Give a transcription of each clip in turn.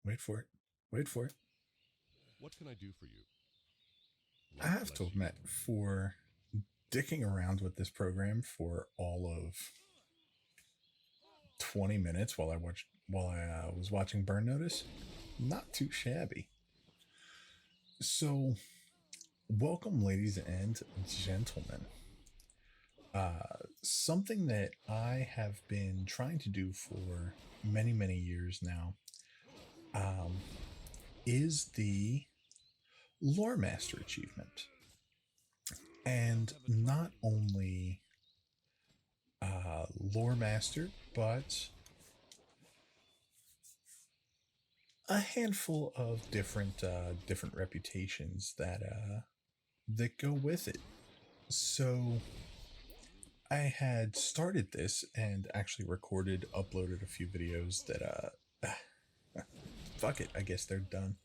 Wait for it. Wait for it. What can I do for you? I Lord have to bless you. admit, for dicking around with this program for all of 20 minutes while I was watching Burn Notice, not too shabby. So, welcome, ladies and gentlemen. Something that I have been trying to do for many, many years now um, is the Loremaster achievement. And I'll have a not try. only Loremaster, but a handful of different reputations that go with it. So I had started this and actually recorded, uploaded a few videos that fuck it, I guess they're done.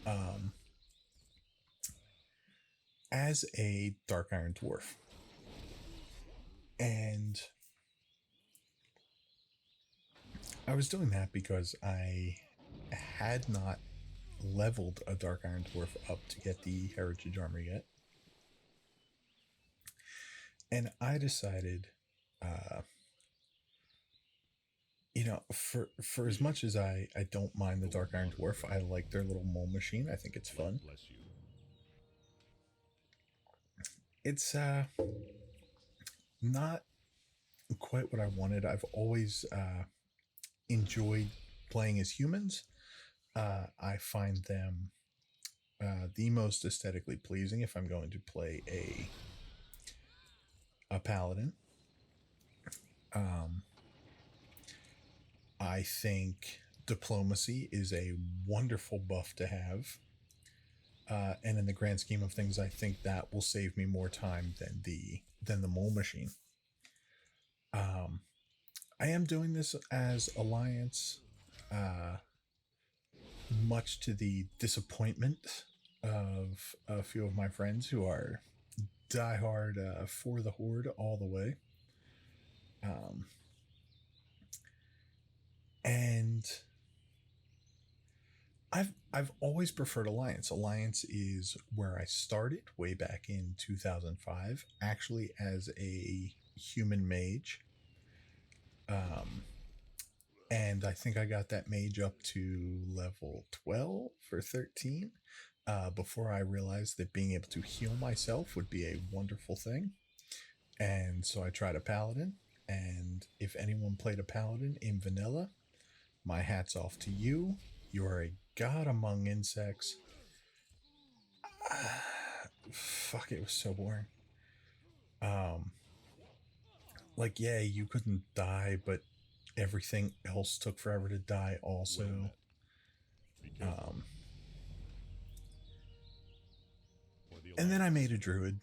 Um, as a Dark Iron Dwarf, and I was doing that because I had not leveled a Dark Iron Dwarf up to get the Heritage Armor yet, and I decided, uh, for as much as I don't mind the Go Dark Iron on, Dwarf, I friend. like their little mole machine. I think it's Lord fun. bless you. It's not quite what I wanted. I've always enjoyed playing as humans. I find them the most aesthetically pleasing if I'm going to play a paladin. Um, I think diplomacy is a wonderful buff to have. And in the grand scheme of things, I think that will save me more time than the mole machine. Um, I am doing this as Alliance, uh, much to the disappointment of a few of my friends who are diehard for the Horde all the way. Um, and I've always preferred Alliance. Alliance is where I started way back in 2005, actually as a human mage. Um, and I think I got that mage up to level 12 or 13 before I realized that being able to heal myself would be a wonderful thing. And so I tried a paladin. And if anyone played a paladin in vanilla, my hat's off to you. You are a god among insects. Fuck, it was so boring. Um, like, yeah, you couldn't die, but everything else took forever to die, Well also. met. Be careful, Um, or the and then I Alliance will made a scoop. druid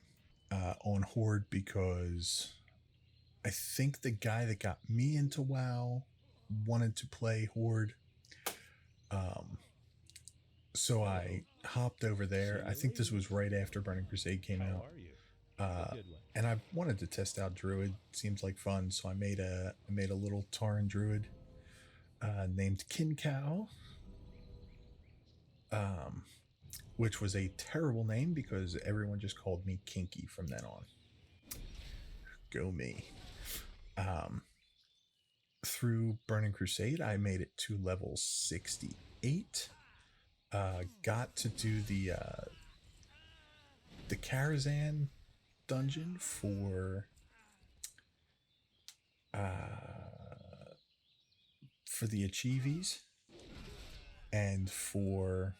on Horde because I think the guy that got me into WoW wanted to play Horde. Um, so Hello. I hopped over there. Seen I you think this lately. was right after Burning Crusade came How out. are you? A Uh, good one. and I wanted to test out Druid. Seems like fun, so I made a little Tauren Druid named Kincow, um, which was a terrible name because everyone just called me Kinky from then on. Go me. Um, through Burning Crusade, I made it to level 68. Got to do the Karazhan dungeon uh, for the Achievies and for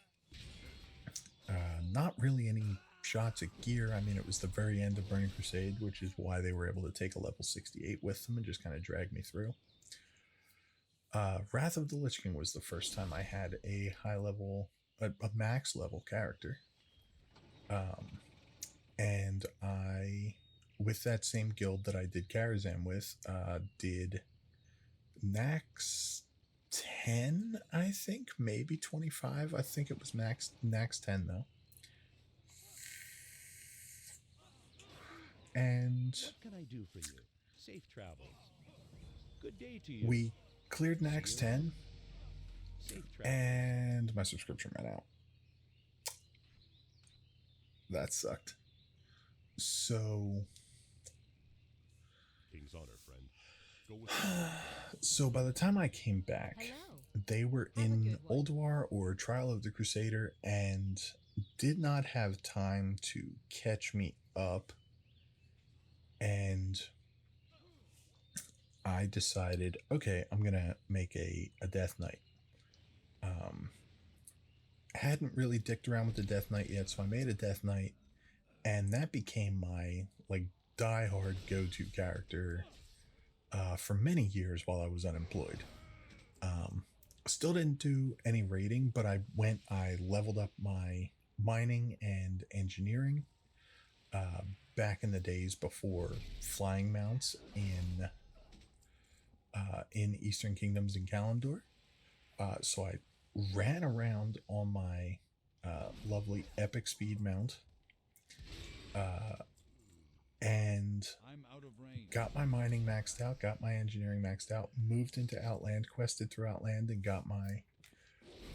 not really any shots at gear. I mean, it was the very end of Burning Crusade, which is why they were able to take a level 68 with them and just kind of drag me through. Wrath of the Lich King was the first time I had a high level, a max level character. Um, and I, with that same guild that I did Karazhan with, did Nax 10, I think, maybe 25. I think it was Nax 10 though. And What can I do for you? Safe travels. Good day to you. we cleared See Nax you around. 10, Safe travels. and my subscription ran out. That sucked. So King's honor, friend. Go with so by the time I came back, Hello. they were Have a in good one. Ulduar or Trial of the Crusader and did not have time to catch me up. And I decided, okay, I'm gonna make a Death Knight. Hadn't really dicked around with the Death Knight yet, so I made a Death Knight, and that became my like die-hard go-to character for many years while I was unemployed. Still didn't do any raiding, but I leveled up my mining and engineering back in the days before flying mounts in Eastern Kingdoms in Kalimdor. So I ran around on my lovely epic speed mount and I'm out of range. got my mining maxed out, got my engineering maxed out, moved into Outland, quested through Outland, and got my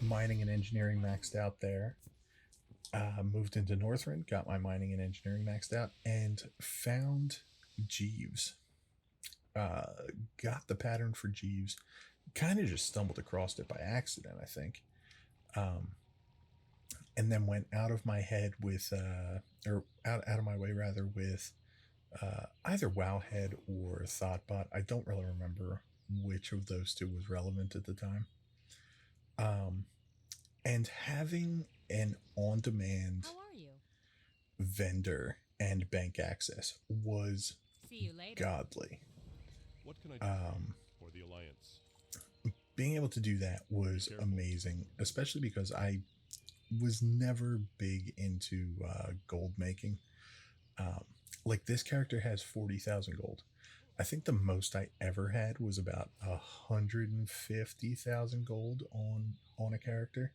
mining and engineering maxed out there. Moved into Northrend, got my mining and engineering maxed out, and found Jeeves. Got the pattern for Jeeves. Kind of just stumbled across it by accident, I think. And then went out of my head with, or out of my way rather, with either Wowhead or Thoughtbot. I don't really remember which of those two was relevant at the time. And having an on-demand How are you? vendor and bank access was See you later. godly. what can I do for the Alliance? Being able to do that was amazing, especially because I was never big into gold making. Like this character has 40,000 gold. I think the most I ever had was about 150,000 gold on a character.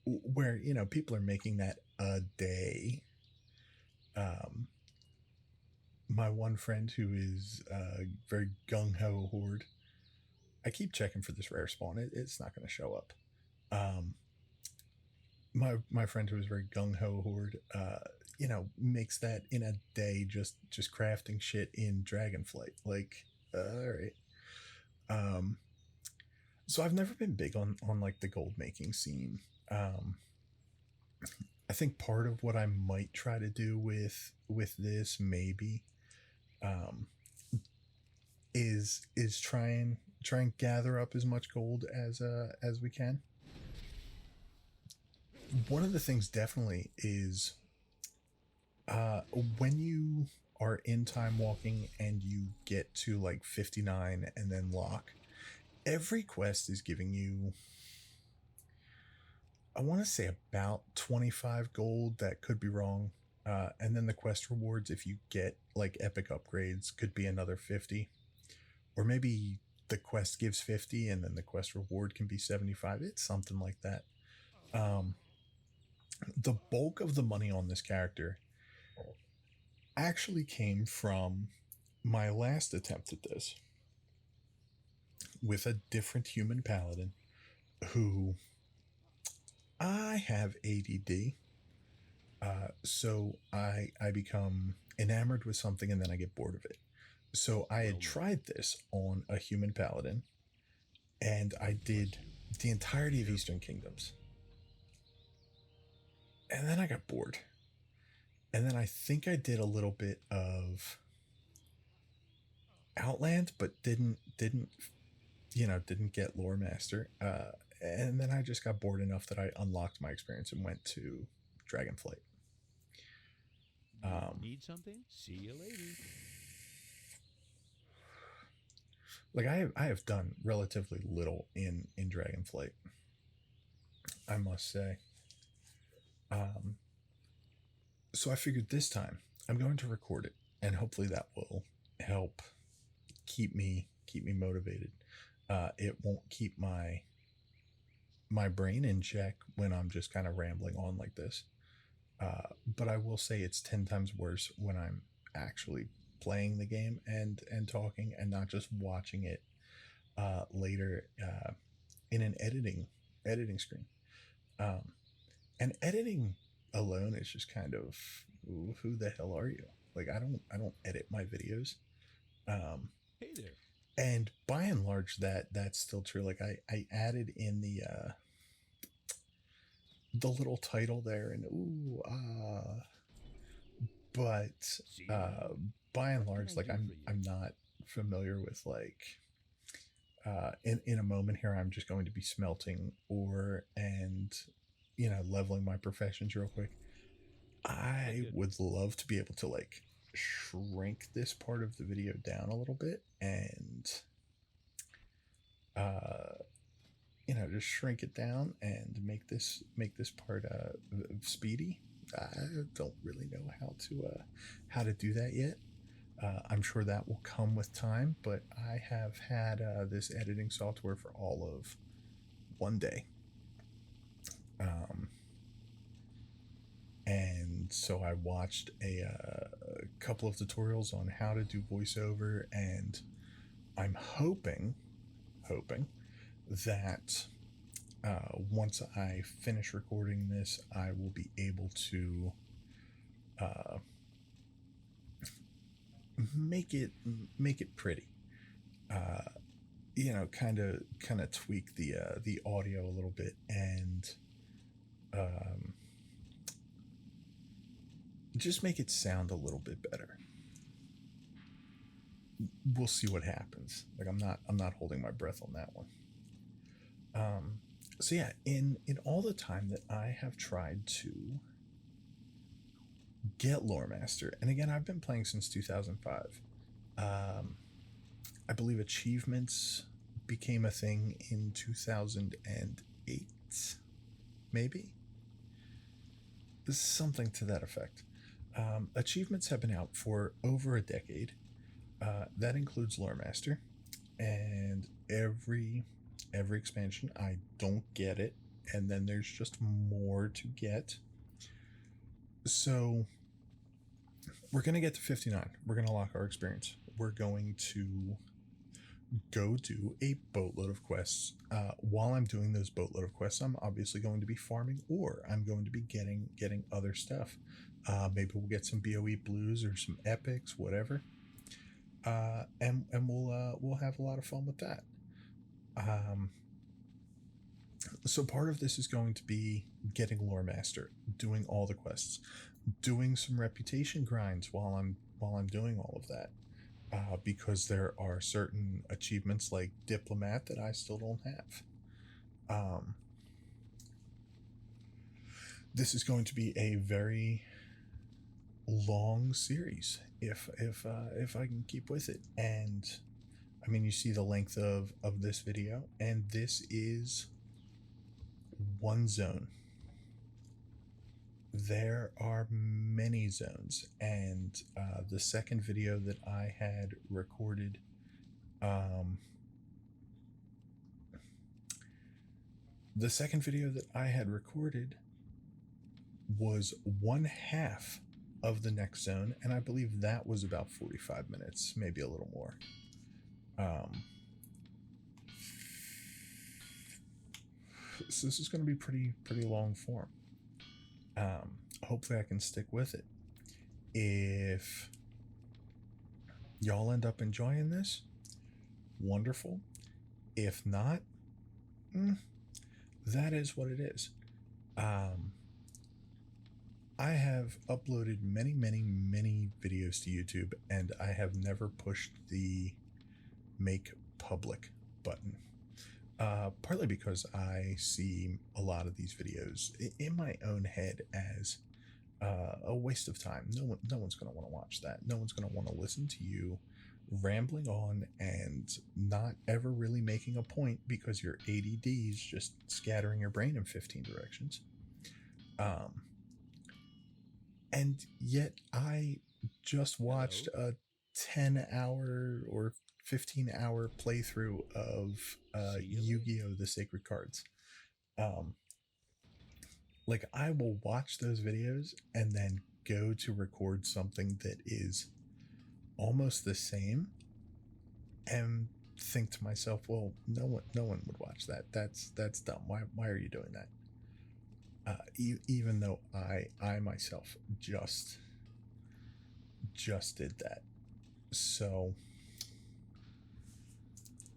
Where people are making that a day. My one friend who is very gung-ho horde, I keep checking for this rare spawn. It's not going to show up. My friend who is very gung-ho horde, makes that in a day, just crafting shit in Dragonflight. Like, all right. So I've never been big on like the gold making scene. I think part of what I might try to do with this maybe is try and gather up as much gold as we can. One of the things definitely is when you are in time walking and you get to like 59 and then lock, every quest is giving you, I want to say, about 25 gold. That could be wrong. And then the quest rewards, if you get like epic upgrades, could be another 50. Or maybe the quest gives 50 and then the quest reward can be 75. It's something like that. The bulk of the money on this character actually came from my last attempt at this with a different human paladin who, I have ADD. So I become enamored with something and then I get bored of it. So I had tried this on a human paladin and I did the entirety of Eastern Kingdoms. And then I got bored. And then I think I did a little bit of Outland, but didn't get Loremaster. And then I just got bored enough that I unlocked my experience and went to Dragonflight. Need something? See you later. Like I have done relatively little in Dragonflight, I must say. So I figured this time I'm going to record it, and hopefully that will help keep me motivated. It won't keep my brain in check when I'm just kind of rambling on like this. But I will say it's 10 times worse when I'm actually playing the game and talking and not just watching it later an editing screen. And editing alone is just kind of, who the hell are you? Like, I don't edit my videos. Hey there. And by and large, that's still true. Like, I added in the little title there, and but by and large, like, I'm not familiar with, like, in a moment here, I'm just going to be smelting ore and, leveling my professions real quick. I would love to be able to, like, shrink this part of the video down a little bit and just shrink it down and make this part speedy. I don't really know how to do that yet. I'm sure that will come with time, but I have had this editing software for all of one day. And so I watched a couple of tutorials on how to do voiceover, and I'm hoping that once I finish recording this, I will be able to make it pretty. Kind of tweak the audio a little bit, and just make it sound a little bit better. We'll see what happens. Like, I'm not holding my breath on that one. So yeah, in all the time that I have tried to get Loremaster, and again, I've been playing since 2005. I believe achievements became a thing in 2008, maybe? Something to that effect. Achievements have been out for over a decade. That includes Loremaster, and every expansion, I don't get it, and then there's just more to get. So we're going to get to 59. We're going to lock our experience. We're going to go do a boatload of quests. While I'm doing those boatload of quests, I'm obviously going to be farming, or I'm going to be getting other stuff. Maybe we'll get some BOE blues or some epics, whatever. And we'll have a lot of fun with that. So part of this is going to be getting Loremaster, doing all the quests, doing some reputation grinds while I'm doing all of that, because there are certain achievements like Diplomat that I still don't have. This is going to be a very long series if I can keep with it. And I mean, you see the length of this video, and this is one zone. There are many zones, and the second video that I had recorded, was one half of the next zone, and I believe that was about 45 minutes, maybe a little more. So this is going to be pretty long form. Hopefully I can stick with it. If y'all end up enjoying this, wonderful. If not, that is what it is. I have uploaded many videos to YouTube, and I have never pushed the make public button. Partly because I see a lot of these videos in my own head as a waste of time. No one's going to want to watch that. No one's going to want to listen to you rambling on and not ever really making a point because your ADD is just scattering your brain in 15 directions. And yet I just watched a 10-hour or 15-hour playthrough of Yu-Gi-Oh! The Sacred Cards. Like, I will watch those videos and then go to record something that is almost the same, and think to myself, well, no one would watch that. That's dumb. Why are you doing that? Even though I myself just did that. So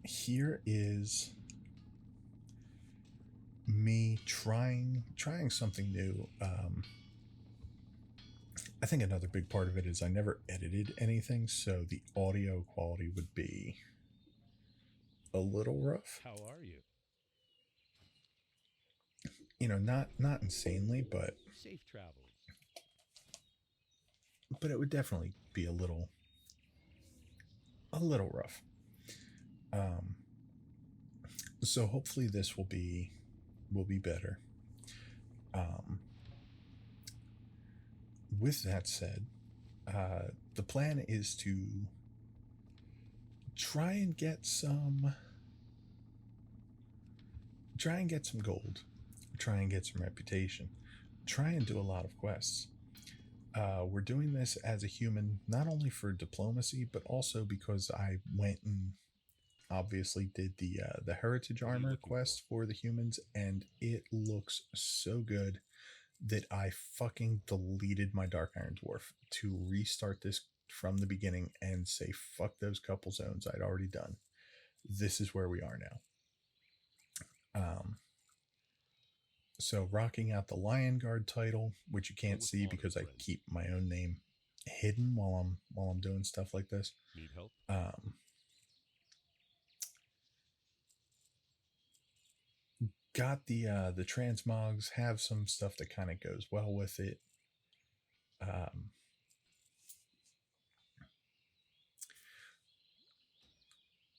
here is me trying something new. I think another big part of it is I never edited anything, so the audio quality would be a little rough. How are you? You know, not insanely, but Safe travels. it would definitely be a little rough. So hopefully this will be better. With that said, the plan is to try and get some gold, try and get some reputation, try and do a lot of quests. We're doing this as a human, not only for diplomacy, but also because I went and obviously did the heritage armor quest for the humans, and it looks so good that I fucking deleted my Dark Iron Dwarf to restart this from the beginning and say fuck those couple zones I'd already done. This is where we are now. So rocking out the Lion Guard title, which you can't see because I keep my own name hidden while I'm doing stuff like this. Need help? Got the transmogs, have some stuff that kind of goes well with it.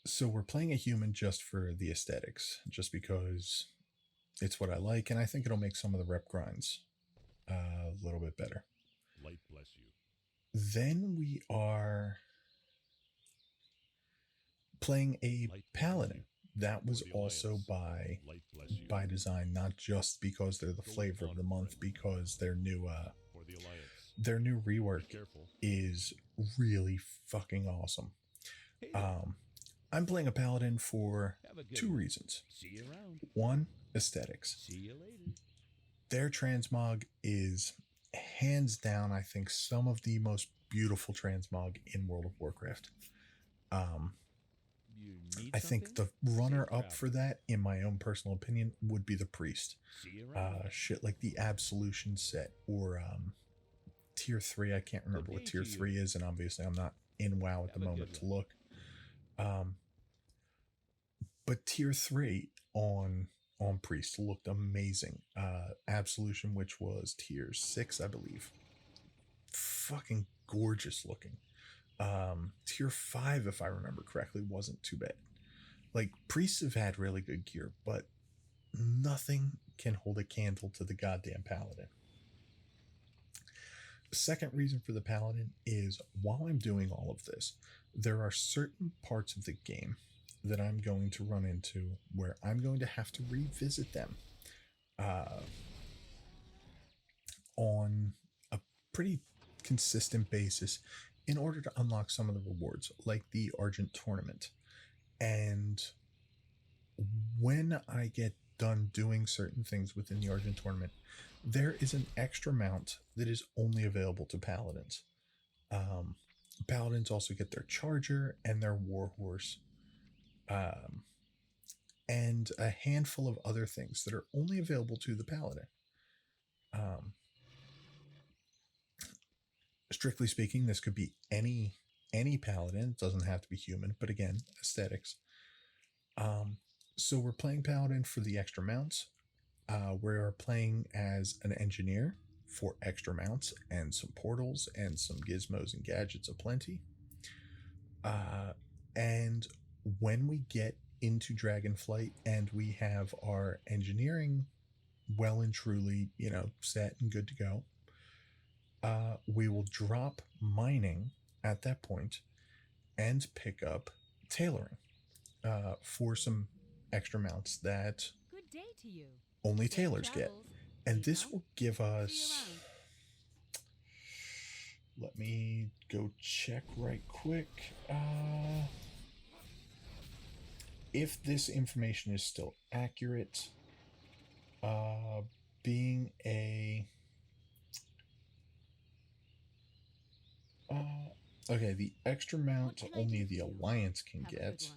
So we're playing a human just for the aesthetics, just because it's what I like, and I think it'll make some of the rep grinds a little bit better. Light bless you. Then we are playing a paladin. That was also by design, not just because they're the flavor of the month, because their new rework is really fucking awesome. I'm playing a paladin for two reasons. See you around. One, aesthetics. See you later. Their transmog is hands down, I think, some of the most beautiful transmog in World of Warcraft. I think the runner-up for that, in my own personal opinion, would be the Priest. Shit like the Absolution set, or Tier 3. I can't remember what Tier 3 is, and obviously I'm not in WoW at the moment to look. But Tier 3 on Priest looked amazing. Absolution, which was Tier 6, I believe. Fucking gorgeous looking. Tier 5, if I remember correctly, wasn't too bad. Like, priests have had really good gear, but nothing can hold a candle to the goddamn paladin. The second reason for the paladin is, while I'm doing all of this, there are certain parts of the game that I'm going to run into where I'm going to have to revisit them on a pretty consistent basis in order to unlock some of the rewards, like the Argent Tournament. And when I get done doing certain things within the Argent Tournament, there is an extra mount that is only available to paladins. Paladins also get their charger and their warhorse, and a handful of other things that are only available to the paladin. Strictly speaking, this could be any paladin. It doesn't have to be human, but again, aesthetics. So we're playing paladin for the extra mounts. We're playing as an engineer for extra mounts and some portals and some gizmos and gadgets aplenty. And when we get into Dragonflight and we have our engineering well and truly, set and good to go, we will drop mining at that point and pick up tailoring for some extra mounts that Good day to you. only tailors get. And this will give us... Let me go check right quick. if this information is still accurate, being a okay, the extra mount only the Alliance can get.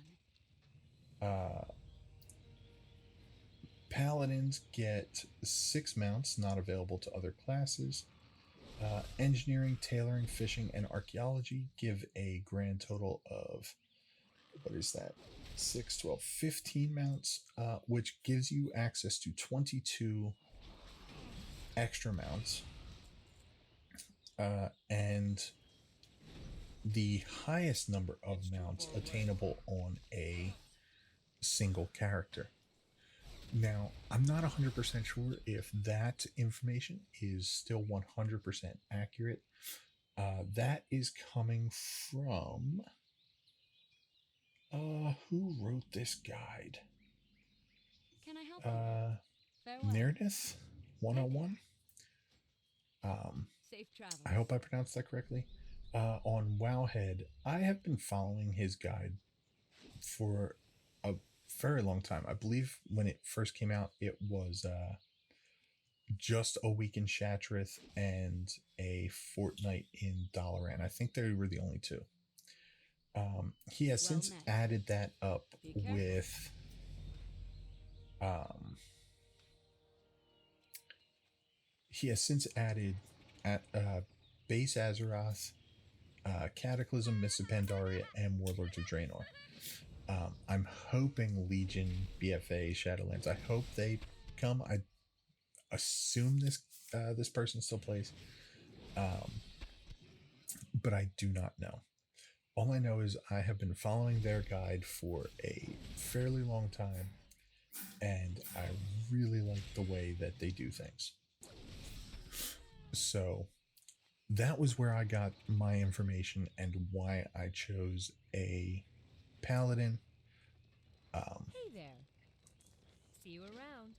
Paladins get 6 mounts not available to other classes. Engineering, tailoring, fishing, and archaeology give a grand total of, what is that? 6, 12, 15 mounts, which gives you access to 22 extra mounts. And the highest number of mounts attainable on a single character. Now, I'm not 100% sure if that information is still 100% accurate. That is coming from... who wrote this guide? Can I help you? Nearness 101? Safe travel. I hope I pronounced that correctly. On Wowhead, I have been following his guide for a very long time. I believe when it first came out, it was just a week in Shattrath and a fortnight in Dalaran. I think they were the only two. He has since added that up with he has since added at Base Azeroth, Cataclysm, Mists of Pandaria, and Warlords of Draenor. I'm hoping Legion, BFA, Shadowlands. I hope they come. I assume this person still plays, but I do not know. All I know is I have been following their guide for a fairly long time, and I really like the way that they do things. So that was where I got my information and why I chose a Paladin. Hey there. See you around.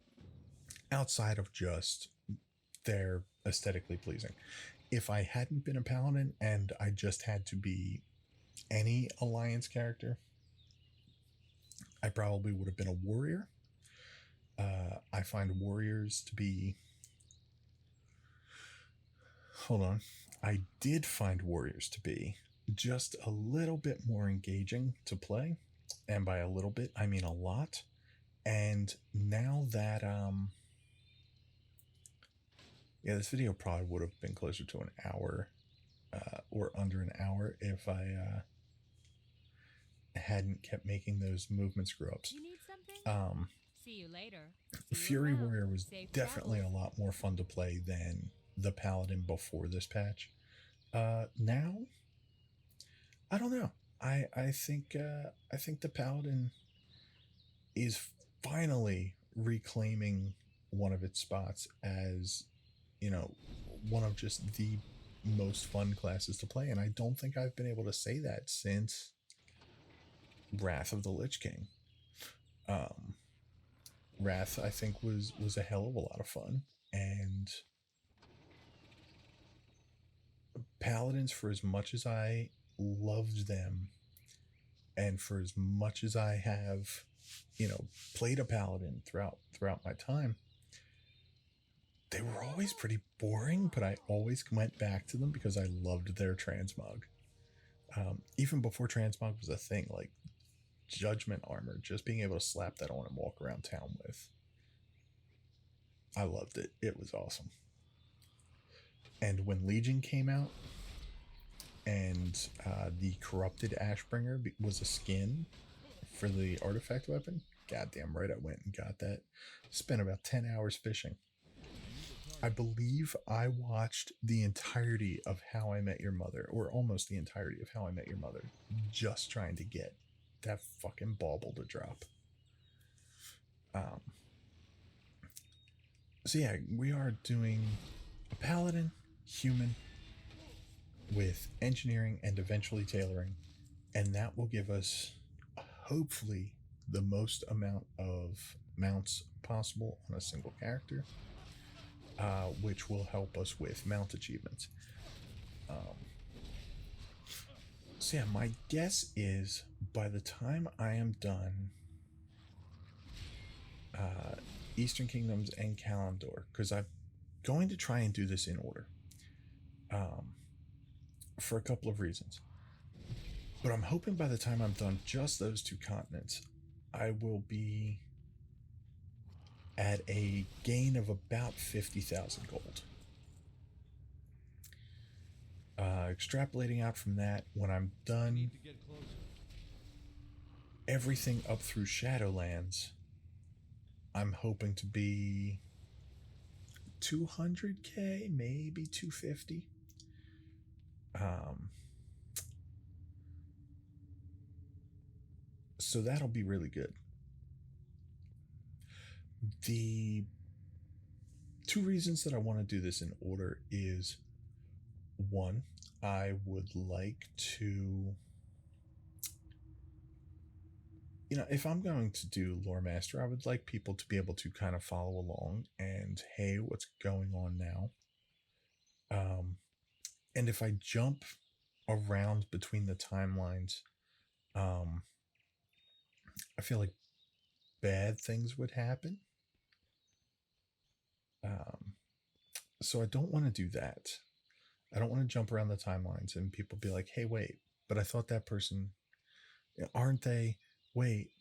Outside of just they're aesthetically pleasing. If I hadn't been a Paladin and I just had to be any Alliance character, I probably would have been a warrior. I find warriors to be... Hold on. I did find warriors to be just a little bit more engaging to play. And by a little bit, I mean a lot. And now that, yeah, this video probably would have been closer to an hour, or under an hour if I hadn't kept making those movement screw-ups. You need something? See you later. Fury Warrior was definitely a lot more fun to play than the Paladin before this patch. Now, I don't know. I think the Paladin is finally reclaiming one of its spots as, you know, one of just the most fun classes to play, and I don't think I've been able to say that since Wrath of the Lich King. Wrath, I think, was a hell of a lot of fun, and Paladins, for as much as I loved them, and for as much as I have, you know, played a Paladin throughout my time, they were always pretty boring, but I always went back to them because I loved their transmog. Even before transmog was a thing, like Judgment armor, just being able to slap that on and walk around town with, I loved it. It was awesome. And when Legion came out, and the Corrupted Ashbringer was a skin for the artifact weapon, goddamn right I went and got that. Spent about 10 hours fishing. I believe I watched the entirety of How I Met Your Mother, or almost the entirety of How I Met Your Mother, just trying to get that fucking bauble to drop. So yeah, we are doing a Paladin, human, with engineering and eventually tailoring, and that will give us hopefully the most amount of mounts possible on a single character, which will help us with mount achievements. So yeah, my guess is by the time I am done Eastern Kingdoms and Kalimdor, because I'm going to try and do this in order, for a couple of reasons. But I'm hoping by the time I'm done just those two continents, I will be at a gain of about 50,000 gold. Extrapolating out from that, when I'm done everything up through Shadowlands, I'm hoping to be 200k, maybe 250. So that'll be really good. The two reasons that I want to do this in order is, one, I would like to, if I'm going to do Loremaster, I would like people to be able to kind of follow along and, hey, what's going on now? And if I jump around between the timelines, I feel like bad things would happen. So I don't want to do that. I don't want to jump around the timelines and people be like, hey, wait, but I thought that person, aren't they? Wait.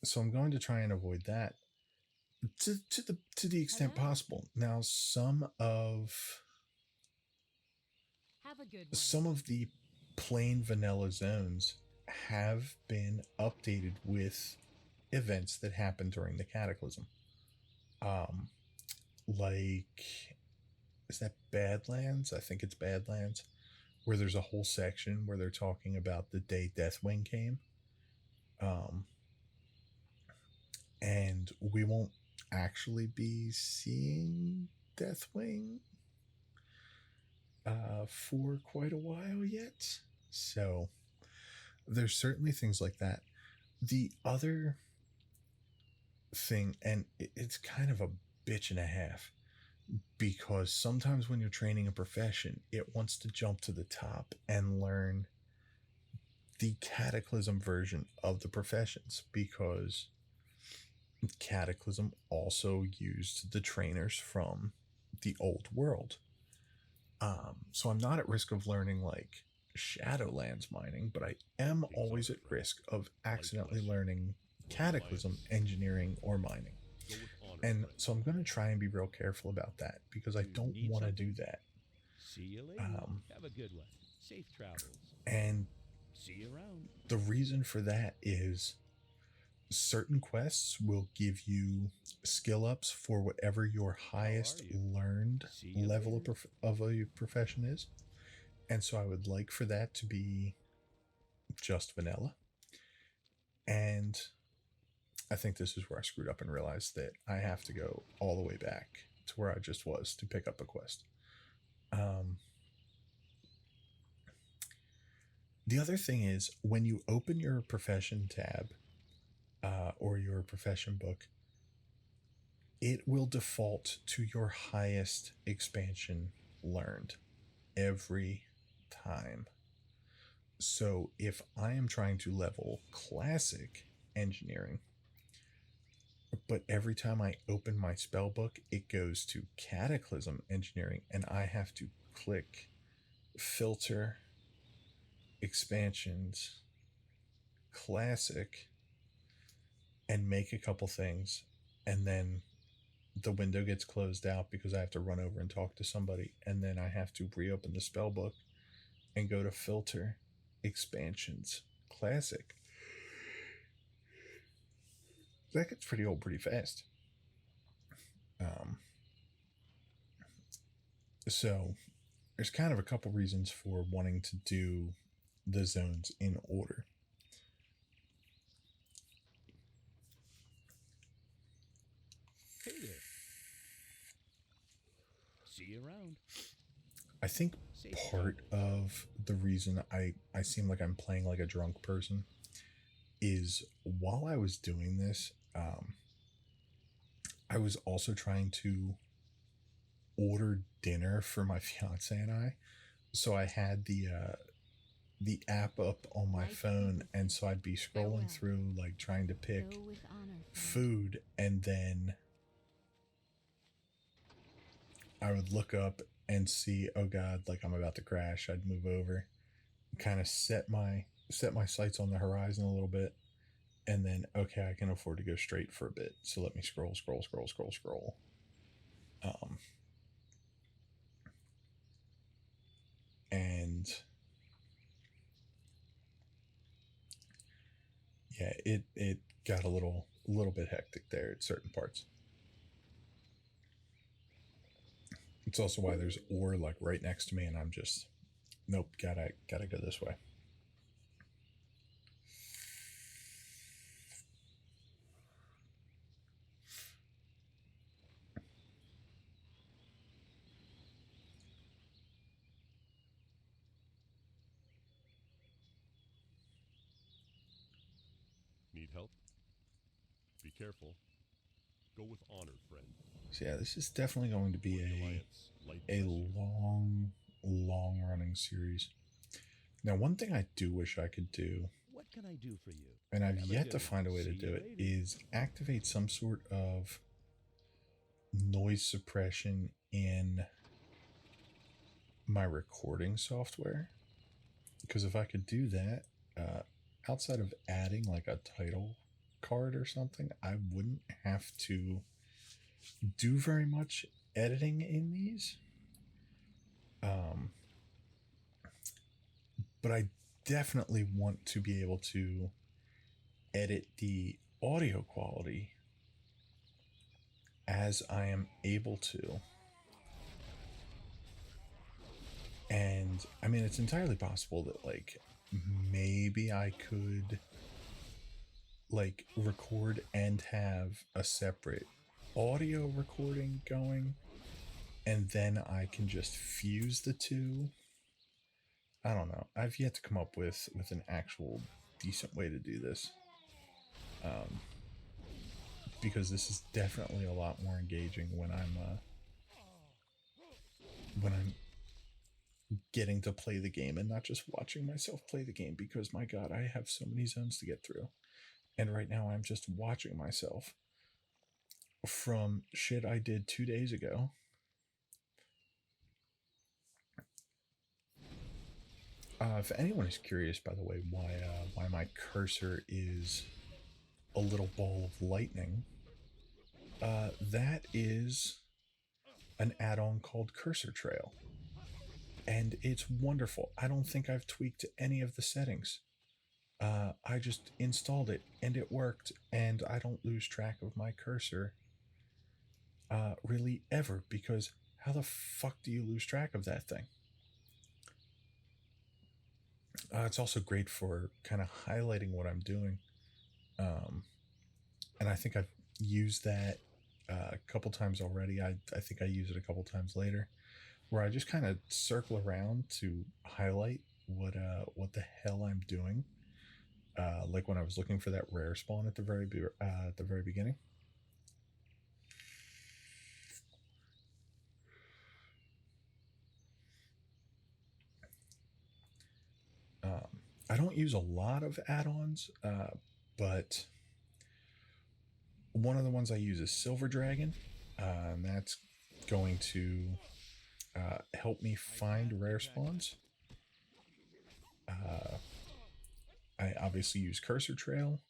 So I'm going to try and avoid that to the extent possible. Now, some of the plain vanilla zones have been updated with events that happened during the Cataclysm. Like, is that Badlands? I think it's Badlands, where there's a whole section where they're talking about the day Deathwing came. And we won't actually be seeing Deathwing for quite a while yet. So there's certainly things like that. The other thing, and it's kind of a bitch and a half, because sometimes when you're training a profession, it wants to jump to the top and learn the Cataclysm version of the professions, because Cataclysm also used the trainers from the old world. So I'm not at risk of learning like Shadowlands mining, but I am always at risk of accidentally learning Cataclysm engineering or mining. And so I'm going to try and be real careful about that, because I don't want to do that. See you later. Have a good one. Safe travels. And see you around. The reason for that is certain quests will give you skill ups for whatever your highest learned level of a profession is. And so I would like for that to be just vanilla. And I think this is where I screwed up and realized that I have to go all the way back to where I just was to pick up a quest. The other thing is, when you open your profession tab or your profession book, it will default to your highest expansion learned every time. So if I am trying to level classic engineering, but every time I open my spell book, it goes to Cataclysm engineering, and I have to click filter, expansions, classic, and make a couple things, and then the window gets closed out because I have to run over and talk to somebody, and then I have to reopen the spell book and go to filter, expansions, classic. That gets pretty old pretty fast. So there's kind of a couple reasons for wanting to do the zones in order. Hey there. See you around. I think part of the reason I seem like I'm playing like a drunk person is, while I was doing this, I was also trying to order dinner for my fiance and I. So I had the app up on my phone, and so I'd be scrolling through, like trying to pick Go with honor, friend. food, and then I would look up and see, oh god, like I'm about to crash. I'd move over, kind of set my sights on the horizon a little bit, and then okay, I can afford to go straight for a bit. So let me scroll. And yeah, it got a little bit hectic there at certain parts. It's also why there's ore like right next to me, and I'm just nope, gotta go this way. Need help? Be careful. Go with honor, friend. So yeah, this is definitely going to be For the Alliance, light a bless you. long running series. Now, one thing I do wish I could do, What can I do for you? and I've Have a yet good to one. find a way to See do you it, later. is activate some sort of noise suppression in my recording software. Because if I could do that, outside of adding like a title card or something, I wouldn't have to do very much editing in these. But I definitely want to be able to edit the audio quality as I am able to. And I mean, it's entirely possible that like maybe I could like record and have a separate audio recording going, and then I can just fuse the two. I don't know. I've yet to come up with an actual decent way to do this. Because this is definitely a lot more engaging when I'm getting to play the game and not just watching myself play the game, because my god, I have so many zones to get through. And right now I'm just watching myself from shit I did 2 days ago. If anyone is curious, by the way, why my cursor is a little ball of lightning, that is an add-on called Cursor Trail, and it's wonderful. I don't think I've tweaked any of the settings. I just installed it and it worked, and I don't lose track of my cursor really ever, because how the fuck do you lose track of that thing? It's also great for kind of highlighting what I'm doing. And I think I've used that a couple times already. I think I use it a couple times later, where I just kind of circle around to highlight what the hell I'm doing. Like when I was looking for that rare spawn at the very beginning. I don't use a lot of add-ons, but one of the ones I use is Silver Dragon, and that's going to help me find rare spawns. I obviously use Cursor Trail.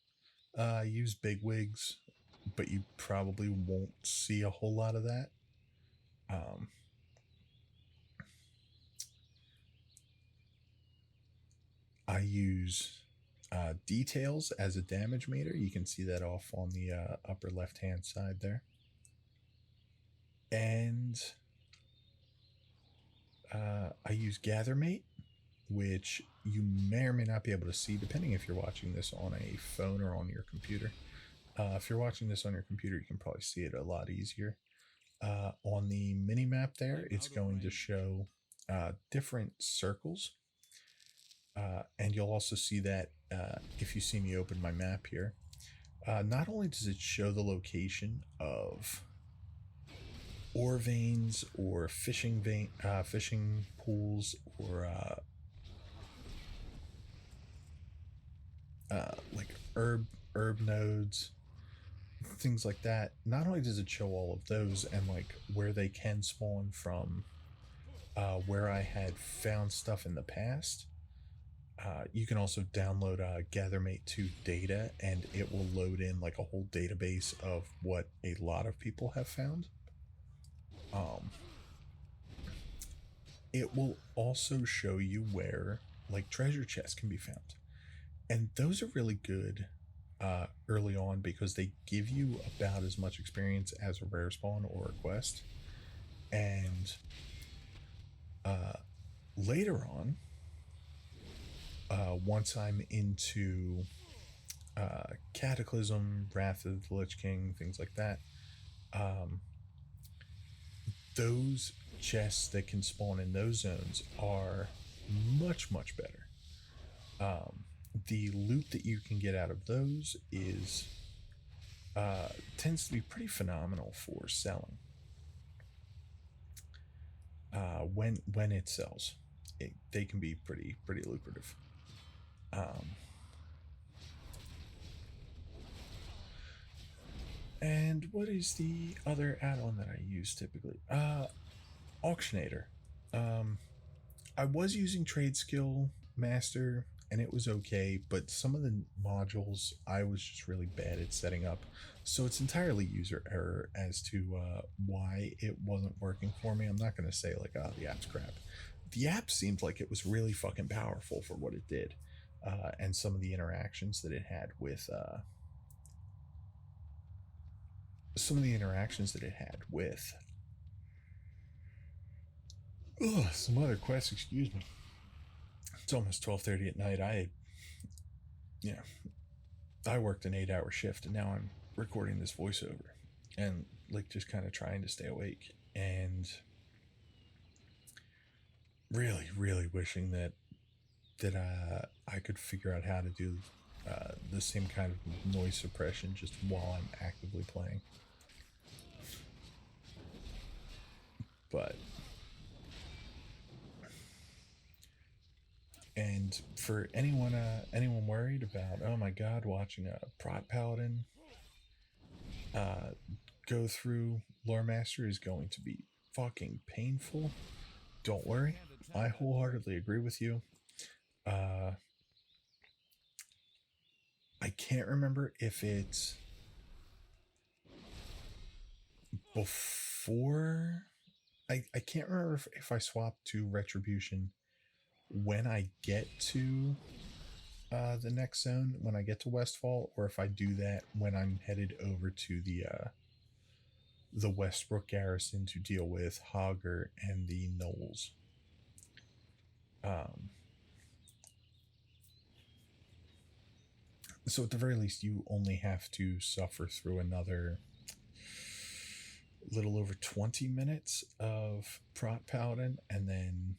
I use Bigwigs, but you probably won't see a whole lot of that. I use Details as a damage meter. You can see that off on the upper left hand side there. And I use Gathermate, which you may or may not be able to see depending if you're watching this on a phone or on your computer. If you're watching this on your computer, you can probably see it a lot easier. On the mini map there, it's going to show different circles. And you'll also see that if you see me open my map here, not only does it show the location of ore veins or fishing pools or like herb nodes, things like that. Not only does it show all of those and like where they can spawn from, where I had found stuff in the past. You can also download GatherMate 2 data, and it will load in like a whole database of what a lot of people have found. It will also show you where like treasure chests can be found, and those are really good early on because they give you about as much experience as a rare spawn or a quest. And later on, once I'm into Cataclysm, Wrath of the Lich King, things like that, those chests that can spawn in those zones are much, much better. The loot that you can get out of those is tends to be pretty phenomenal for selling. When it sells, they can be pretty lucrative. And what is the other add-on that I use typically? Auctionator. I was using Trade Skill Master, and it was okay, but some of the modules I was just really bad at setting up. So it's entirely user error as to why it wasn't working for me. I'm not going to say like, oh, the app's crap. The app seemed like it was really fucking powerful for what it did, and some of the interactions that it had with some other quests. Excuse me. It's almost 12:30 at night. I worked an 8-hour shift, and now I'm recording this voiceover and like just kind of trying to stay awake, and really, really wishing that I could figure out how to do the same kind of noise suppression just while I'm actively playing. But and for anyone worried about, oh my god, watching a prot paladin go through Loremaster is going to be fucking painful, don't worry. I wholeheartedly agree with you. I can't remember if it's before. I can't remember if I swapped to Retribution when I get to the next zone, when I get to Westfall, or if I do that when I'm headed over to the Westbrook garrison to deal with Hogger and the Knolls. So at the very least, you only have to suffer through another little over 20 minutes of Prot Paladin, and then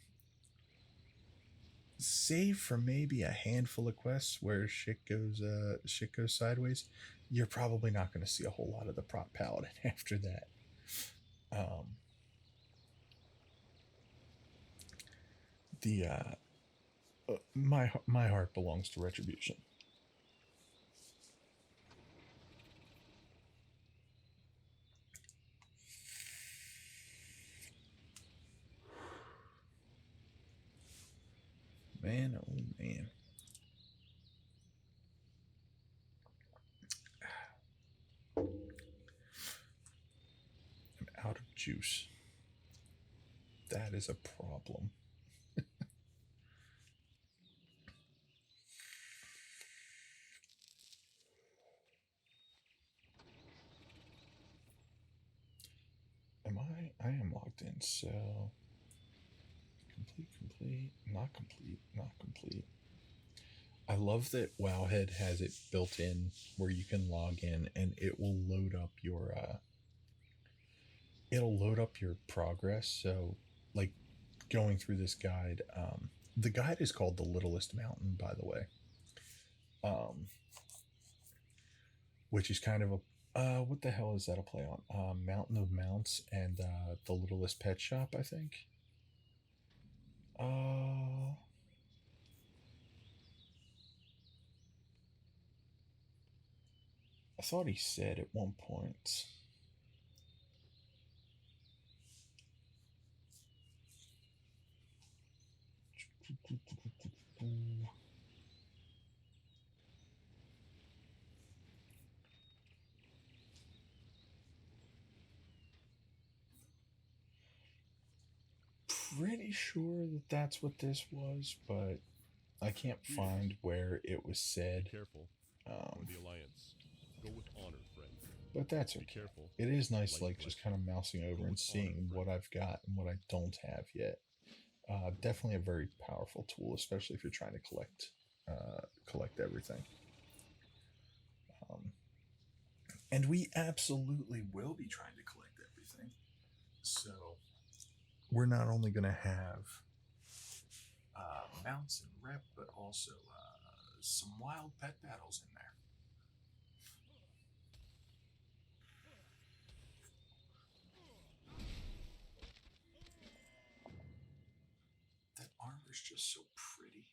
save for maybe a handful of quests where shit goes sideways, you're probably not going to see a whole lot of the Prot Paladin after that. My heart belongs to Retribution. Man, oh man. I'm out of juice. That is a problem. I am logged in, so complete, not complete. I love that Wowhead has it built in where you can log in and it will load up your progress. So like going through this guide, the guide is called The Littlest Mountain, by the way, which is kind of a what the hell is that a play on? Mountain of Mounts and The Littlest Pet Shop, I think. I thought he said at one point. Pretty sure that that's what this was, but I can't find where it was said. Be careful. For the Alliance. Go with honor, friend. But that's Be okay. careful. It is nice, Light like, bless just kind of you. mousing Go over and with seeing honor, what I've got and what I don't have yet. Definitely a very powerful tool, especially if you're trying to collect everything. And we absolutely will be trying to collect everything. So we're not only going to have mounts and rep, but also some wild pet battles in there. That armor's just so pretty.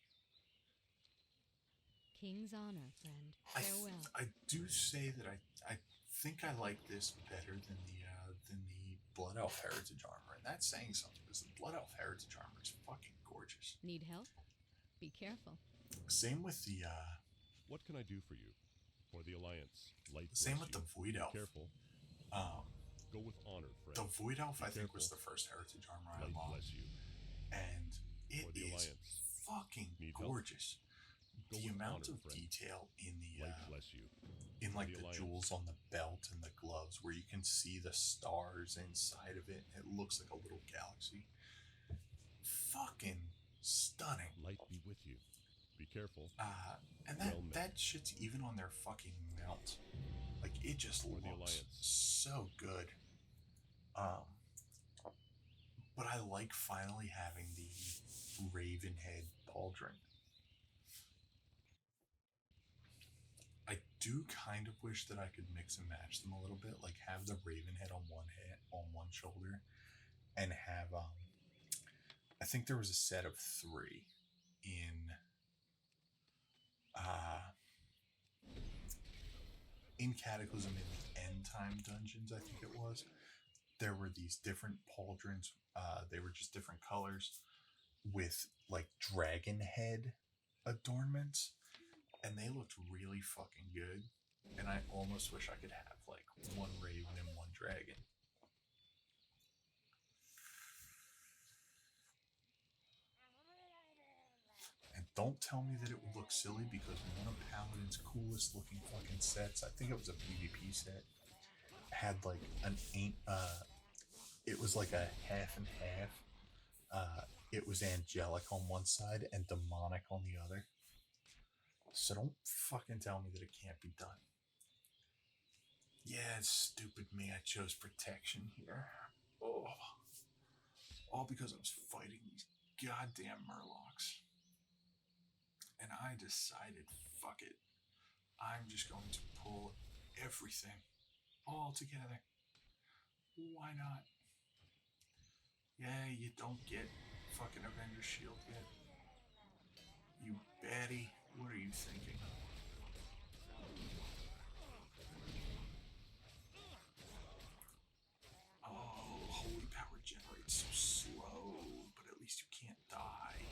King's honor, friend. Farewell. I do say that I think I like this better than the Blood Elf Heritage armor, and that's saying something because the Blood Elf Heritage armor is fucking gorgeous. Need help? Be careful. Same with the What can I do for you? For the Alliance. Light same bless with the you. Void Elf. Be careful. Go with honor, friend. The Void Elf Be I think was careful. the first Heritage armor I Light unlocked, bless you. and it For the is Alliance. fucking Need help? gorgeous. Go The with amount honor, of friend. detail in the Light bless you. in like the the Alliance. jewels on the belt and the gloves where you can see the stars inside of it. It looks like a little galaxy. Fucking stunning. Light be with you. Be careful. And Well met. that shit's even on their fucking mount. Like it just For the looks Alliance. so good. But I like finally having the Ravenhead pauldron. I do kind of wish that I could mix and match them a little bit, like have the Ravenhead on one head, on one shoulder, and have I think there was a set of 3 in Cataclysm in the End Time dungeons, I think it was. There were these different pauldrons. They were just different colors with like dragon head adornments, and they looked really fucking good. And I almost wish I could have like one raven and one dragon. And don't tell me that it would look silly, because one of Paladin's coolest looking fucking sets, I think it was a PvP set, had like it was like a half and half. It was angelic on one side and demonic on the other. So don't fucking tell me that it can't be done. Yeah, it's stupid me. I chose protection here. Oh. All because I was fighting these goddamn murlocs. And I decided, fuck it. I'm just going to pull everything all together. Why not? Yeah, you don't get fucking Avenger Shield yet. You baddie. What are you thinking? Oh, holy power generates so slow, but at least you can't die.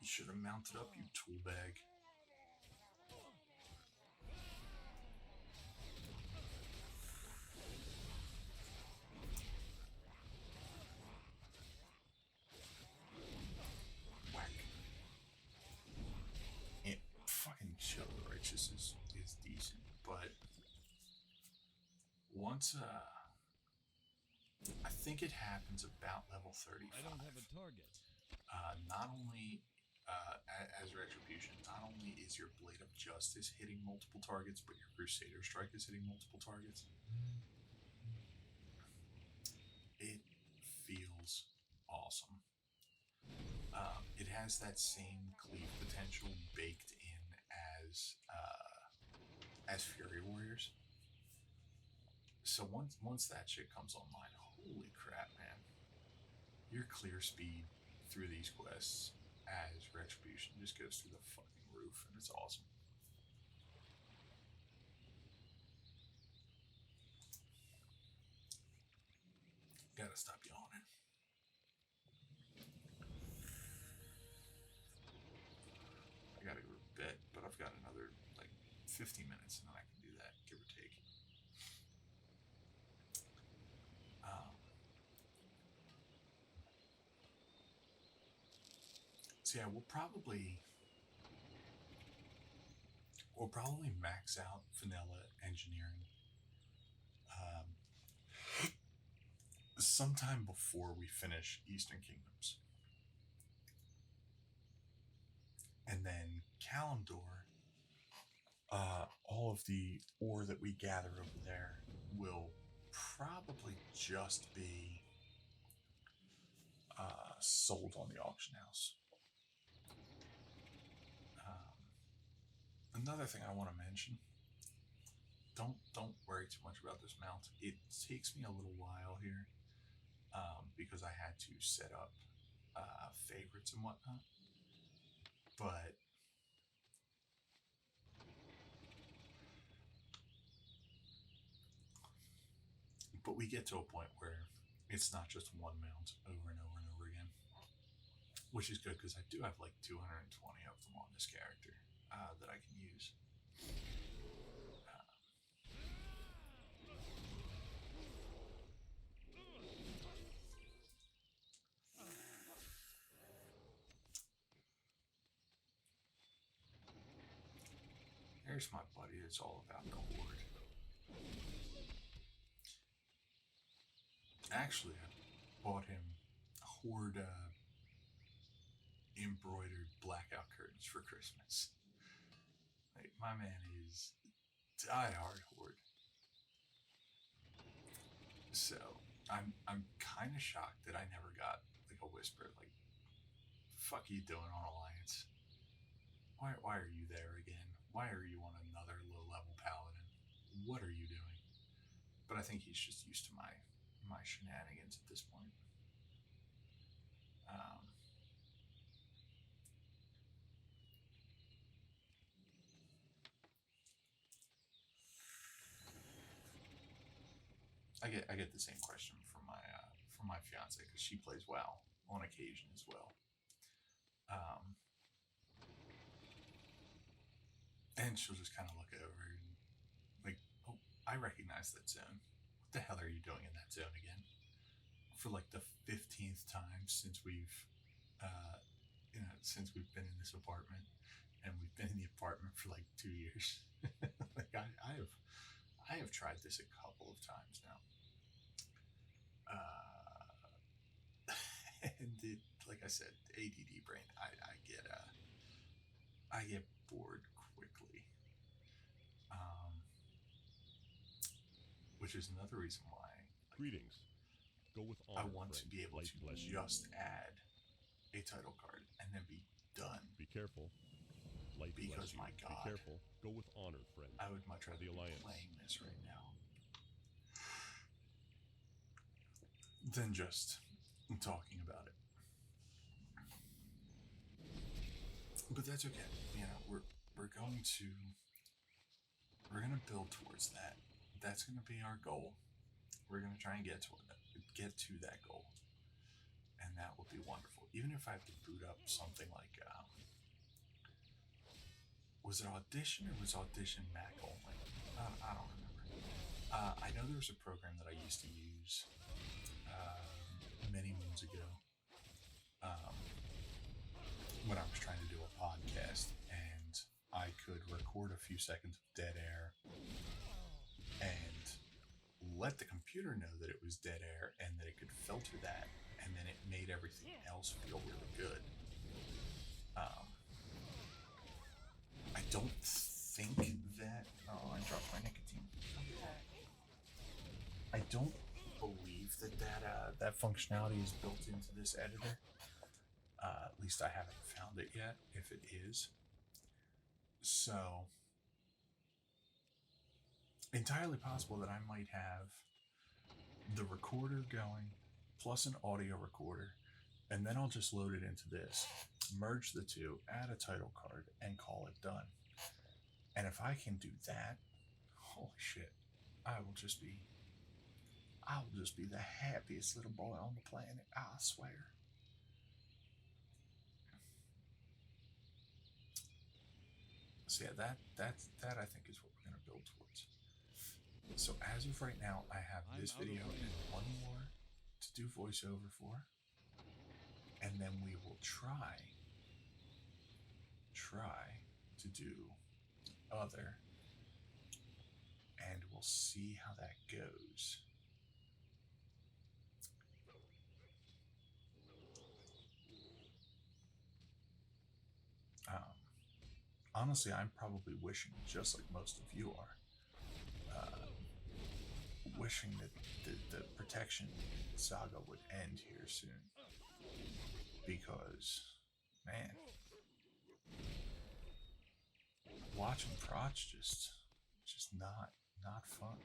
You should have mounted up, you tool bag. Whack. It fucking Shield of the Righteous is decent, but once I think it happens about level 35. I don't have a target. Not only as Retribution, not only is your Blade of Justice hitting multiple targets, but your Crusader Strike is hitting multiple targets. It feels awesome. It has that same cleave potential baked in as Fury Warriors. So once that shit comes online, holy crap, man. your clear speed through these quests as Retribution just goes through the fucking roof, and it's awesome. Gotta stop yawning. I gotta go to bed, but I've got another, like, 50 minutes, and then I can do that, give or take. So yeah, we'll probably max out vanilla engineering sometime before we finish Eastern Kingdoms. And then Kalimdor, all of the ore that we gather over there will probably just be sold on the auction house. Another thing I want to mention, don't worry too much about this mount. It takes me a little while here because I had to set up favorites and whatnot. But we get to a point where it's not just one mount over and over and over again, which is good because I do have like 220 of them on this character that I can use. There's my buddy. It's all about the horde. Actually, I bought him horde embroidered blackout curtains for Christmas. Like, my man is die-hard horde. So I'm kind of shocked that I never got like a whisper like, "Fuck you doing on Alliance? Why are you there again? Why are you on another low-level paladin? What are you doing?" But I think he's just used to my shenanigans at this point. I get the same question from my fiance because she plays WoW on occasion as well. And she'll just kind of look over and like, "Oh, I recognize that zone. What the hell are you doing in that zone again?" For like the 15th time since we've been in this apartment, and we've been in the apartment for like 2 years. Like I have tried this a couple of times now. And it, like I said, ADD brain. I get bored quickly. Which is another reason why. Greetings. Go with honor, I want friend. to be able Light to bless you. just add a title card and then be done. Be careful. Light Because bless you. my God, Be careful. Go with honor, friend. I would much rather The be Alliance. playing this right now than just talking about it. But that's okay. You know, we're gonna build towards that. That's gonna be our goal. We're gonna try and get to that goal, and that will be wonderful. Even if I have to boot up something like was it Audition or was Audition Mac only? I don't remember. I know there was a program that I used to use many moons ago when I was trying to do a podcast, and I could record a few seconds of dead air and let the computer know that it was dead air and that it could filter that, and then it made everything else feel really good. I don't think that... Oh, I dropped my nicotine. I don't believe that functionality is built into this editor. At least I haven't found it yet, if it is. So, entirely possible that I might have the recorder going, plus an audio recorder, And then I'll just load it into this, merge the two, add a title card, and call it done. And if I can do that, holy shit, I will just be the happiest little boy on the planet, I swear. So yeah, that I think is what we're gonna build towards. So as of right now, I have this video and one more to do voiceover for, and then we will try to do the other, and we'll see how that goes. Honestly, I'm probably wishing, just like most of you are, wishing that the protection saga would end here soon. Because, man, watching Proch just not fun.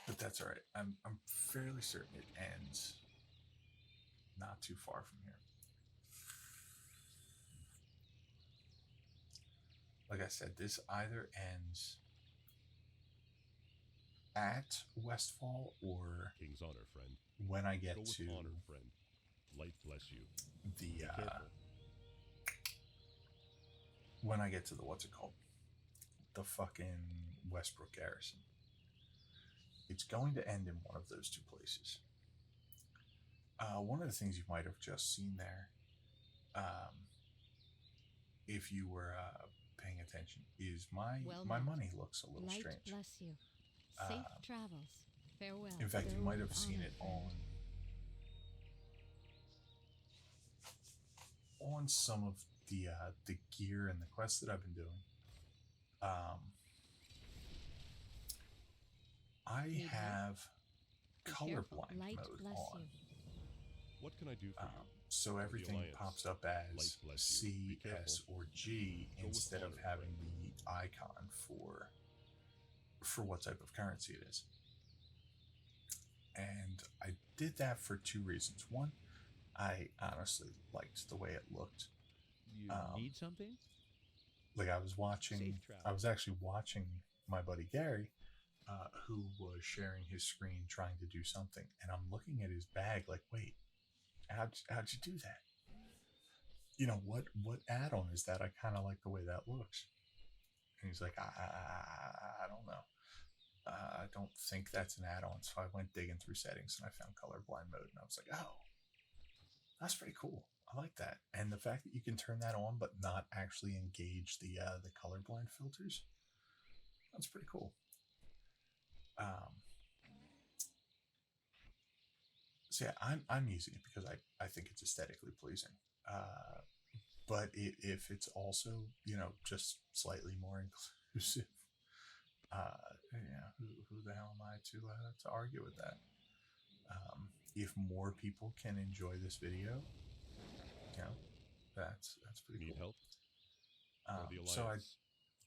But that's all right. I'm fairly certain it ends not too far from here. Like I said, this either ends at Westfall or King's honor, friend. when I get Go with to honor, friend. Light bless you. the Be careful. when I get to the what's it called? The fucking Westbrook Garrison. It's going to end in one of those two places. One of the things you might have just seen there, if you were paying attention, is my money looks a little Light strange. bless you. Safe travels. Farewell. In fact, you Go might with have seen honor, it friend. on some of the gear and the quests that I've been doing. I have colorblind Light mode bless on. you. What can I do for you? So everything Alliance. pops up as Light bless C, you. Be careful. S, or G Go with instead of honor, having friend. the icon for what type of currency it is. And I did that for two reasons. One, I honestly liked the way it looked. You need something? Like I was actually watching my buddy Gary, who was sharing his screen trying to do something, and I'm looking at his bag like, wait, how'd you do that? You know, what add-on is that? I kind of like the way that looks. And he's like, I don't know. I don't think that's an add-on. So I went digging through settings and I found colorblind mode, and I was like, oh, that's pretty cool. I like that. And the fact that you can turn that on but not actually engage the colorblind filters, that's pretty cool. So yeah, I'm using it because I think it's aesthetically pleasing. But if it's also, you know, just slightly more inclusive, who the hell am I to argue with that? If more people can enjoy this video, you know, that's pretty Need cool. help? For the So alliance.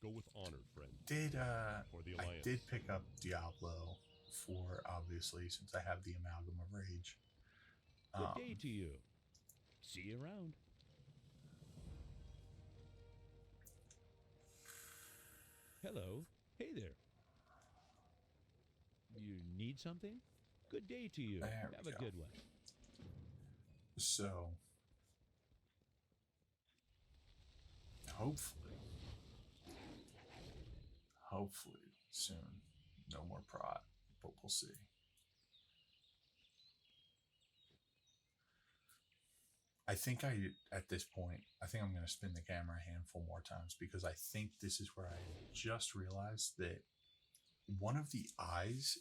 Go with honor, friend. I For the alliance. did pick up Diablo 4, obviously, since I have the Amalgam of Rage. Good day to you. See you around. Hello. Hey there. You need something? Good day to you. There Have we a go. good one. So hopefully soon, no more prod, but we'll see. I think at this point, I think I'm going to spin the camera a handful more times, because I think this is where I just realized that one of the eyes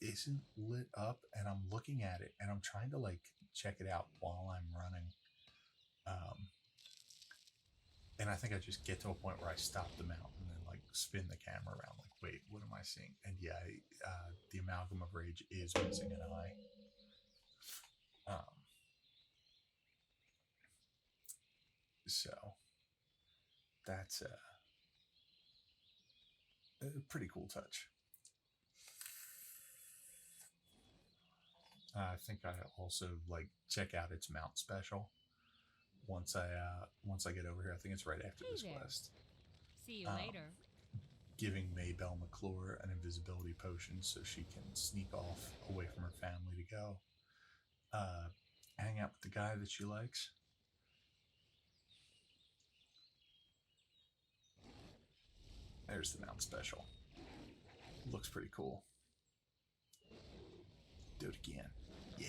isn't lit up, and I'm looking at it and I'm trying to like check it out while I'm running. And I think I just get to a point where I stop the mount and then like spin the camera around, like, wait, what am I seeing? And yeah, the Amalgam of Rage is missing an eye. So that's a pretty cool touch. I think I also like check out its mount special once I get over here. I think it's right after Hey this there. quest. See you Um, later. Giving Maybelle McClure an invisibility potion so she can sneak off away from her family to go hang out with the guy that she likes. There's the mount special. Looks pretty cool. Do it again. Yeah.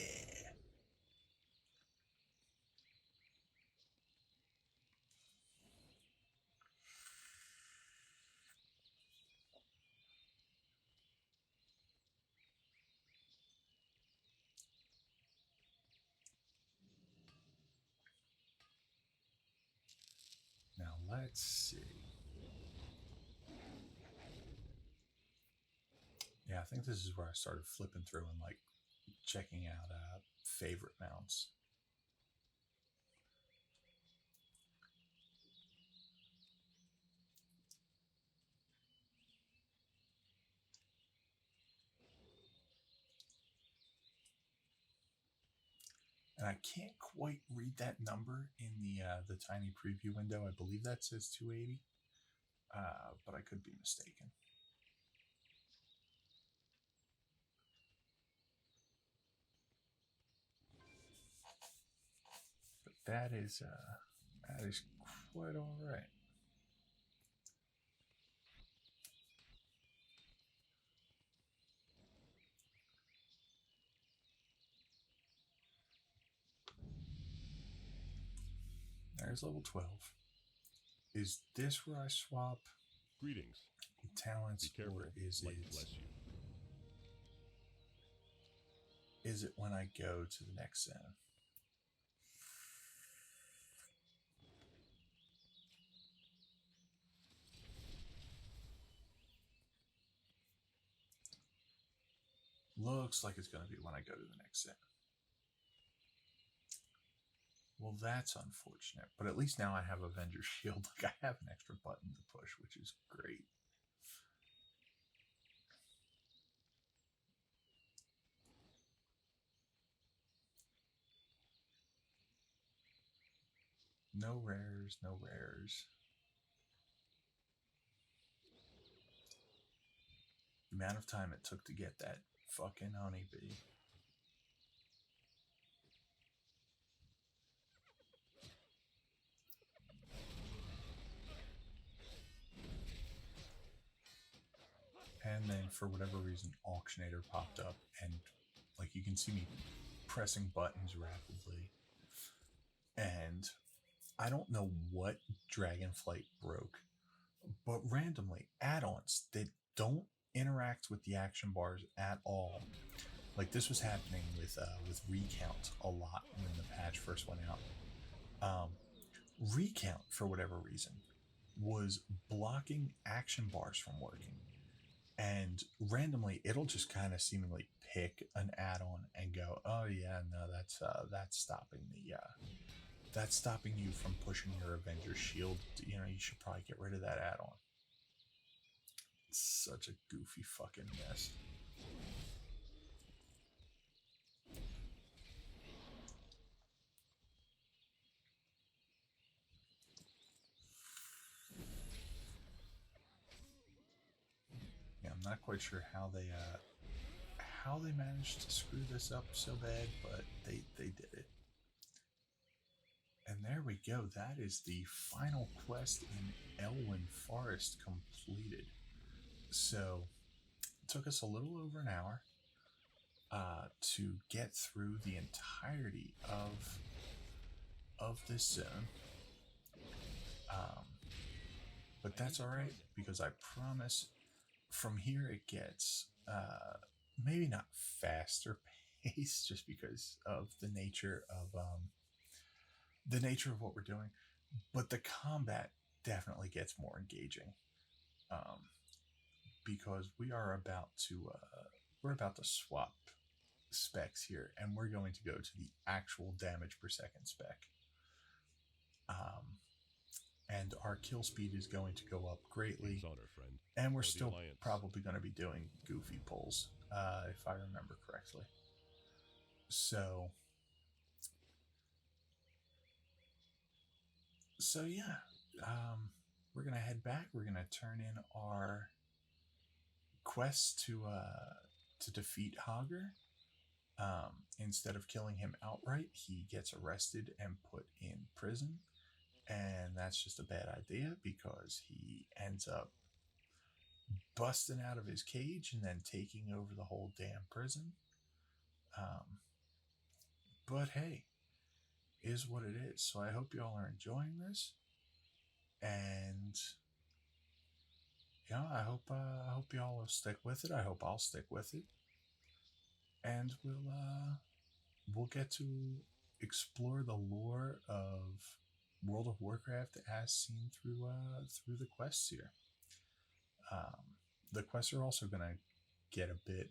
Now let's see. Yeah, I think this is where I started flipping through and like checking out favorite mounts. And I can't quite read that number in the tiny preview window. I believe that says 280, but I could be mistaken. But that is quite all right. There's level 12. Is this where I swap Greetings. talents, Be careful. or is Light it? bless you. Is it when I go to the next zone? Looks like it's going to be when I go to the next zone. Well, that's unfortunate, but at least now I have Avenger's Shield. Like, I have an extra button to push, which is great. No rares, no rares. The amount of time it took to get that fucking honeybee. And then for whatever reason, Auctionator popped up, and like you can see me pressing buttons rapidly. And I don't know what Dragonflight broke, but randomly add-ons that don't interact with the action bars at all. Like this was happening with Recount a lot when the patch first went out. Recount, for whatever reason, was blocking action bars from working, and randomly it'll just kind of seemingly pick an add-on and go, "Oh yeah, no, that's stopping that's stopping you from pushing your Avenger Shield. You know, you should probably get rid of that add-on." It's such a goofy fucking mess. Yeah, I'm not quite sure how they managed to screw this up so bad, but they did it. And there we go. That is the final quest in Elwynn Forest completed. So it took us a little over an hour to get through the entirety of this zone. But that's all right, because I promise from here it gets maybe not faster pace, just because of the nature of what we're doing, but the combat definitely gets more engaging, because we're about to swap specs here, and we're going to go to the actual damage per second spec. And our kill speed is going to go up greatly, Honor, friend. and we're For the still Alliance. probably going to be doing goofy pulls, if I remember correctly. So, yeah, we're gonna head back. We're gonna turn in our quest to defeat Hogger. Instead of killing him outright, he gets arrested and put in prison, and that's just a bad idea because he ends up busting out of his cage and then taking over the whole damn prison. Um, but hey, is what it is. So I hope y'all are enjoying this, and I hope y'all will stick with it. I hope I'll stick with it, and we'll get to explore the lore of World of Warcraft as seen through the quests here. The quests are also gonna get a bit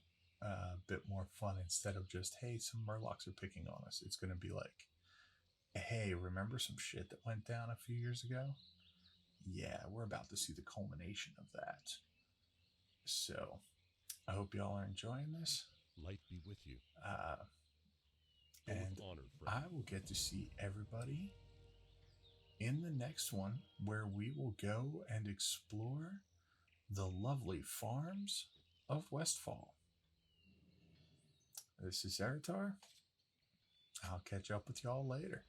more fun. Instead of just, hey, some murlocs are picking on us, it's gonna be like, hey, remember some shit that went down a few years ago? Yeah, we're about to see the culmination of that. So I hope y'all are enjoying this. Light be with you. Go And with honor, friend. I will get to see everybody in the next one, where we will go and explore the lovely farms of Westfall. This is Zeratar. I'll catch up with y'all later.